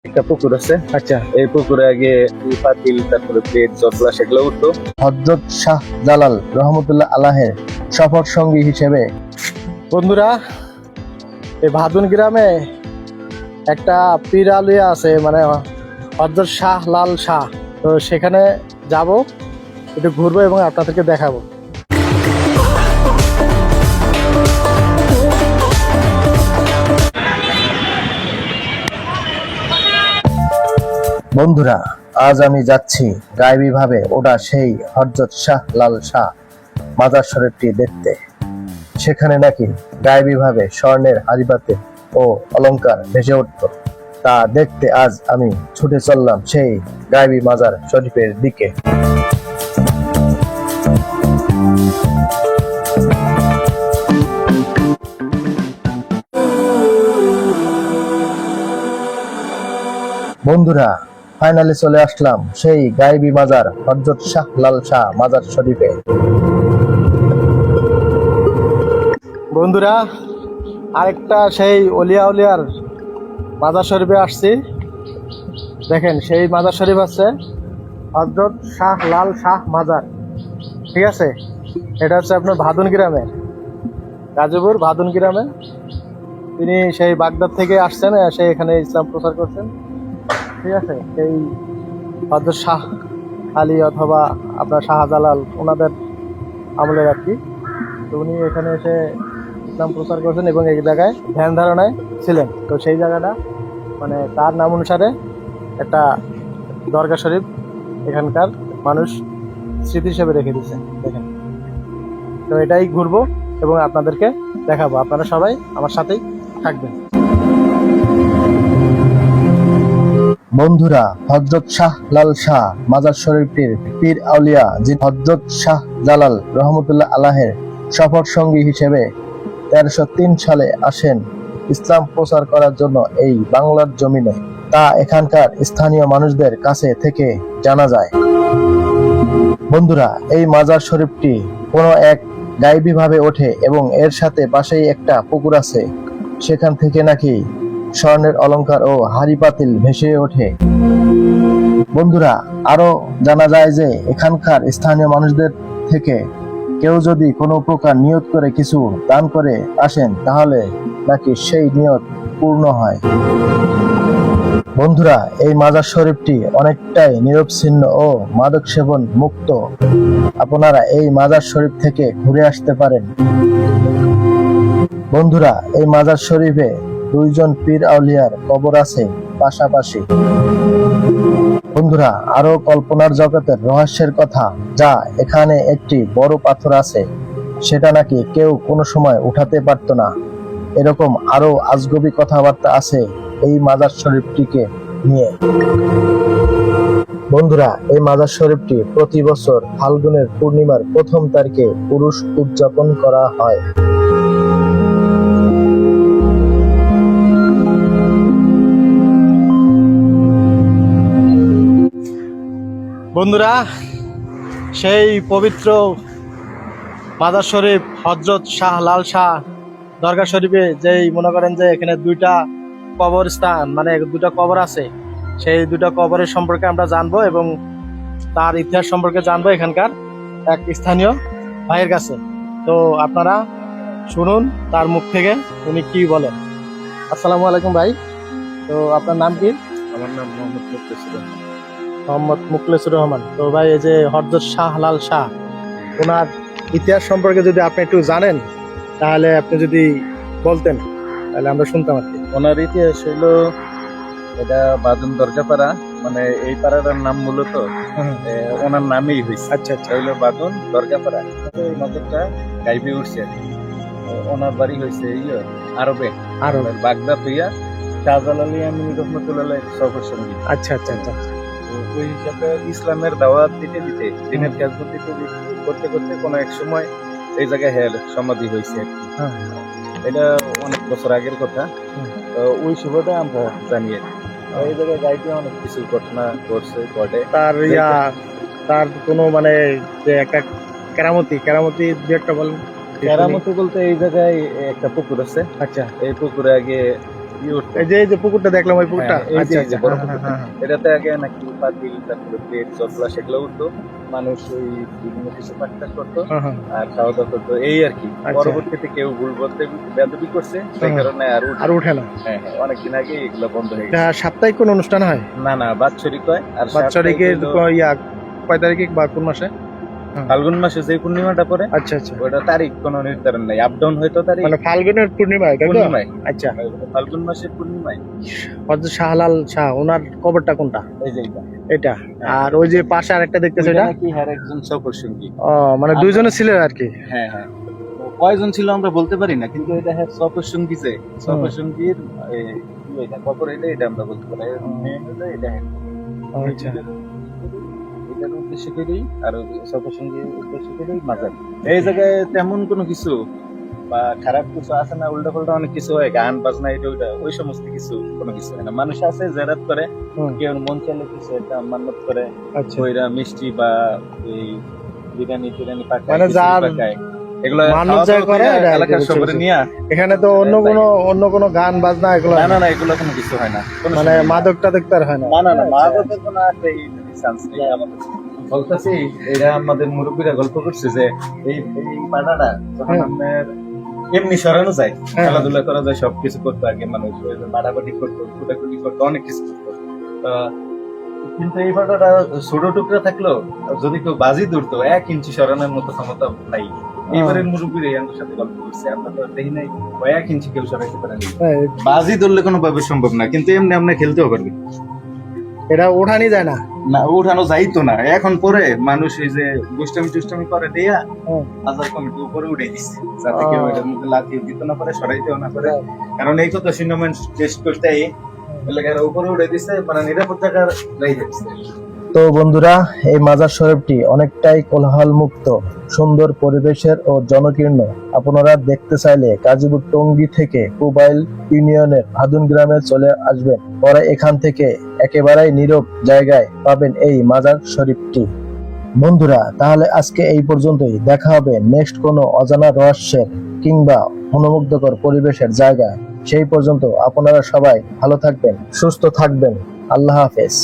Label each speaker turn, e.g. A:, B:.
A: একটা পুকুর আছে।
B: আচ্ছা,
A: এই পুকুরে আগে পাতিল, তারপরে প্লেট, জটলা সেগুলো উঠতো।
C: হযরত শাহ জালাল রহমতুল্লাহ আলাহের সফর সঙ্গী হিসেবে
B: বন্ধুরা, এই ভাদুন গ্রামে একটা পীর আলিয়া আছে, মানে হযরত শাহ লাল শাহ। তো সেখানে যাব, একটু ঘুরবো এবং আপনাদেরকে দেখাবো।
C: বন্ধুরা, আজ আমি যাচ্ছি গায়েবী ভাবে ওটা সেই হযরত শাহ লাল শাহ মাজার শরীফটি দেখতে। সেখানে নাকি গায়েবী ভাবে স্বর্ণের হাড়িপাতিল ও অলংকার ভেসে উঠত। তা দেখতে আজ আমি ছুটে চললাম সেই গায়েবী মাজার শরীফের দিকে। বন্ধুরা, ফাইনালি চলে আসলাম সেই গায়েবী মাজার হযরত শাহ লাল শাহ মাজার শরীফে।
B: বন্ধুরা, আরেকটা সেই অলিয়া উলিয়ার মাজার শরীফে আসছি। দেখেন, সেই মাজার শরীফ আছে হযরত শাহ লাল শাহ মাজার। ঠিক আছে, এটা হচ্ছে আপনার ভাদুন গ্রামে, গাজীপুর ভাদুন গ্রামে। তিনি সেই বাগদাদ থেকে আসছেন, এসে এখানে ইসলাম প্রচার করছেন। ঠিক আছে, সেই হযরত শাহ আলী অথবা আপনার শাহজালাল, ওনাদের আমলের আর কি। তো উনি এখানে এসে ইসলাম প্রচার করছেন এবং এই জায়গায় ধ্যান ধারণায় ছিলেন। তো সেই জায়গাটা মানে তার নাম অনুসারে একটা দরগা শরীফ এখানকার মানুষ স্মৃতি হিসেবে রেখে দিয়েছে। দেখেন, তো এটাই ঘুরবো এবং আপনাদেরকে দেখাবো। আপনারা সবাই আমার সাথেই থাকবেন।
C: বন্ধুরা, হযরত শাহ লাল শাহ মাজার শরীফটির পীর আউলিয়া যিনি হযরত শাহ জালাল রহমতুল্লাহ আলাহের সফর সঙ্গী হিসেবে 1303 সালে আসেন ইসলাম প্রচার করার জন্য এই বাংলার জমিনে, তা এখানকার স্থানীয় মানুষদের কাছে থেকে জানা যায়। বন্ধুরা, এই মাজার শরীফটি কোনো এক গায়েবী ভাবে ওঠে এবং এর সাথে পাশেই একটা পুকুর আছে। সেখান থেকে নাকি স্বর্ণের অলংকার ও হাড়ি পাতিল ভেসে ওঠে। বন্ধুরা, আরো জানা যায় যে এখানকার স্থানীয় মানুষদের থেকে কেউ যদি কোনো প্রকার নিয়ত করে কিছু দান করে আসেন, তাহলে নাকি সেই নিয়ত পূর্ণ হয়। বন্ধুরা, এই মাজার শরীফটি অনেকটাই নিরবচ্ছিন্ন ও মাদক সেবন মুক্ত। আপনারা এই মাজার শরীফ থেকে ঘুরে আসতে পারেন। বন্ধুরা, এই মাজার শরীফে 2 জন পীর আউলিয়ার কবর আছে পাশাপাশি। বন্ধুরা, আরো কল্পনার জগতের রহস্যের কথা, যা এখানে একটি বড় পাথর আছে, সেটা নাকি কেউ কোনো সময় উঠাতে পারত না। এরকম আরো আজগবি কথাবার্তা আছে এই মাজার শরীফটিকে নিয়ে। বন্ধুরা, এই মাজার শরীফটি প্রতি বছর ফাল্গুনের পূর্ণিমার প্রথম তারিখে পুরুষ উদযাপন করা হয়।
B: বন্ধুরা, সেই পবিত্র মাজার শরীফ হযরত শাহ লাল শাহ দরগা শরীফে যেই মনে করেন যে এখানে 2টা কবরস্থান, মানে 2টা কবর আছে, সেই 2টা কবরের সম্পর্কে আমরা জানবো এবং তার ইতিহাস সম্পর্কে জানবো এখানকার এক স্থানীয় ভাইয়ের কাছে। তো আপনারা শুনুন তার মুখ থেকে উনি কি বলেন। আসসালামু আলাইকুম ভাই, তো আপনার নাম কি?
A: আমার নাম মোহাম্মদ মুক্তেসুর রহমান।
B: মোহাম্মদ মুখলেসুর রহমান। তো ভাই, এই যে হযরত শাহ লাল শাহ, ওনার ইতিহাস সম্পর্কে যদি আপনি একটু জানেন, তাহলে আপনি যদি বলতেন তাহলে আমরা শুনতাম আর কি।
A: ওনার ইতিহাস হইলো, এটা বাদুন দরগাপাড়া, মানে এই পাড়াটার নাম মূলত ওনার নামেই হয়েছে।
B: আচ্ছা আচ্ছা,
A: হইলো বাদুন দরগাপাড়া। এই নজরটা গাইবে উঠছে আর কি। ওনার বাড়ি হয়েছে আরবে, বাগদাদ হইয়া শাহজালাল আমিন রহমতুল্লাহ সফর সঙ্গী।
B: আচ্ছা আচ্ছা আচ্ছা।
A: তো ওই হিসাবে ইসলামের দাওয়াত দিতে দিতে, দিনের কাজ করতে করতে কোনো এক সময় এই জায়গায় সমাধি হয়েছে আর কি। এটা অনেক বছর আগের কথা। তো ওই সময়টা আমরা জানি আর কি। এই জায়গায় গাইতে অনেক কিছু ঘটনা ঘটে।
B: তার কোনো মানে যে একটা কেরামতি দু একটা বলেন।
A: কেরামতি বলতে, এই জায়গায় একটা পুকুর আছে।
B: আচ্ছা,
A: এই পুকুরে আগে পিওর।
B: এই যে পুকুরটা দেখলাম, ওই পুকুরটা।
A: হ্যাঁ, এই যে-
B: আচ্ছা
A: এই যে
B: আচ্ছা,
A: বড়
B: হ্যাঁ,
A: পুকুরটা।
B: হ্যাঁ, হ্যাঁ।
A: এটাতে আগে নাকি পাতিল, তারপরে প্লেট, চটলা সেগুলো উঠতো, মানুষ ওই বিভিন্ন কিছু পাকটাক করতো
B: হ্যাঁ, হ্যাঁ।
A: আর খাওয়া দাওয়া করতো, এই আর কি।
B: আচ্ছা।
A: পরবর্তীতে কেউ ভুল বলতে বেদবি করছে, সেই
B: হ্যাঁ।
A: কারণে আর
B: আর উঠে না।
A: হ্যাঁ হ্যাঁ, অনেকদিন আগে এগুলো বন্ধ হয়ে
B: এটা
A: গেছে।
B: সাপ্তাহিক কোন অনুষ্ঠান হয়?
A: না না, বাৎসরিক হয়। আর
B: বাৎসরিকের
A: সাপ্তাহিক হইলো
B: ইয়া কয় তারিখে বা কোন মাসে?
A: ফাল্গুন মাসে যে পূর্ণিমাটা পড়ে,
B: আচ্ছা আচ্ছা,
A: ওটা তারিখ কোনো নির্ধারণ নাই, আপ ডাউন হয়তো তারিখ।
B: মানে ফাল্গুনের পূর্ণিমায়, তাই তো?
A: পূর্ণিমায়,
B: আচ্ছা।
A: ফাল্গুন মাসের পূর্ণিমায়।
B: হযরত শাহলাল শাহ, ওনার কবরটা কোনটা?
A: এই যে এটা।
B: এটা। আর ওই যে পাশে আরেকটা দেখতেছে,
A: ওইটা
B: এটা
A: নাকি হ্যাঁ একজন সফর সঙ্গী।
B: ও মানে দুইজনে ছিলেন আর কি।
A: হ্যাঁ হ্যাঁ, কয়জন ছিল আমরা বলতে পারি না, কিন্তু এটা হ্যাঁ সফর সঙ্গী, যে সফর সঙ্গীর এটা কবর, এটা আমরা বলতে পারি। মেন হলো এটা হ্যাঁ।
B: আচ্ছা।
A: এটার উদ্দেশ্য করেই আর সফর সঙ্গীর উদ্দেশ্য করেই মাজার। এই জায়গায় তেমন কোনো কিছু বা খারাপ কিছু আছে না, উল্টা পাল্টা অনেক কিছু হয়, গান বাজনা এটা ওইটা, ওই সমস্ত কিছু কোনো কিছু হয় না। মানুষ আছে জেরাত করে, কেউ মন চাইলে কিছু একটা মান্যত করে,
B: আচ্ছা,
A: ওইরা মিষ্টি বা এই বিরিয়ানি টিরানি পাকায়,
B: মানে
A: খিচুড়ি
B: যার
A: পাকায়, এগুলো
B: মানত
A: খাওয়া
B: যা
A: দাওয়া
B: করে,
A: করে
B: এটা
A: এলাকার
B: বুঝছি,
A: সবারে
B: বুঝছি।
A: নিয়ে।
B: এখানে তো অন্য কোনো গান বাজনা এগুলো
A: না না না, এগুলো কোনো কিছু হয় না, কোনো
B: মানে
A: সময় না।
B: মাদক টাদক তার হয় না।
A: না না না, মাদকের কোনো আছে এই চান্স নেই আমাদের। বলতেছি, এরা আমাদের মুরব্বীরা গল্প করছে যে এই এই পাড়াটা যখন
B: হ্যাঁ।
A: আপনার এমনি সরানো যায়,
B: হ্যাঁ।
A: খেলাধুলা করা যায়, সবকিছু করতো আগে মানুষ, বাড়াবাড়ি করতো, কুটাকুটি করতো, অনেক কিছু করতো। কিন্তু এই পাড়াটা ছোট টুকরা থাকলো, যদি কেউ বাজি ধরতো 1 ইঞ্চি সরানোর মতো ক্ষমতা নাই। এইবারের মুরব্বীরা আমার সাথে গল্প করছে, আমরা তো দেখি নাই 1 ইঞ্চি কেউ সরাইতে পারেনি।
B: হ্যাঁ,
A: বাজি ধরলে কোনো ভাবে সম্ভব না, কিন্তু এমনি আমরা খেলতেও পারবি
B: এটা ওঠানি যায় না।
A: না, উঠানো যাইতো না। এখন পরে মানুষ এই যে গোষ্টামি টুষ্টামি করে দিয়া
B: হুম।
A: বাজার কমিটি উপরে উঠে দিচ্ছে, যাতে কেউ এটার মধ্যে লাথিও দিতে না পারে, সরাইতেও না পারে। কারণ এই কথা সিনেমান টেস্ট করতে এলাকার উপরে উঠে দিচ্ছে, মানে নিরাপদ জায়গার রাইখে দিচ্ছে।
C: তো বন্ধুরা, এই মাজার শরীফটি অনেকটাই কোলাহল মুক্ত, সুন্দর পরিবেশের ও জনকীর্ণ। আপনারা দেখতে চাইলে গাজীপুর টঙ্গী থেকে কুবাইল ইউনিয়নের ভাদুন গ্রামে চলে আসবেন, পরে এখান থেকে একেবারেই নীরব জায়গায় পাবেন এই মাজার শরীফটি। বন্ধুরা, তাহলে আজকে এই পর্যন্তই। দেখা হবে নেক্সট কোনো অজানা রহস্যের কিংবা মনোমুগ্ধকর পরিবেশের জায়গায়। সেই পর্যন্ত আপনারা সবাই ভালো থাকবেন, সুস্থ থাকবেন। আল্লাহ হাফেজ।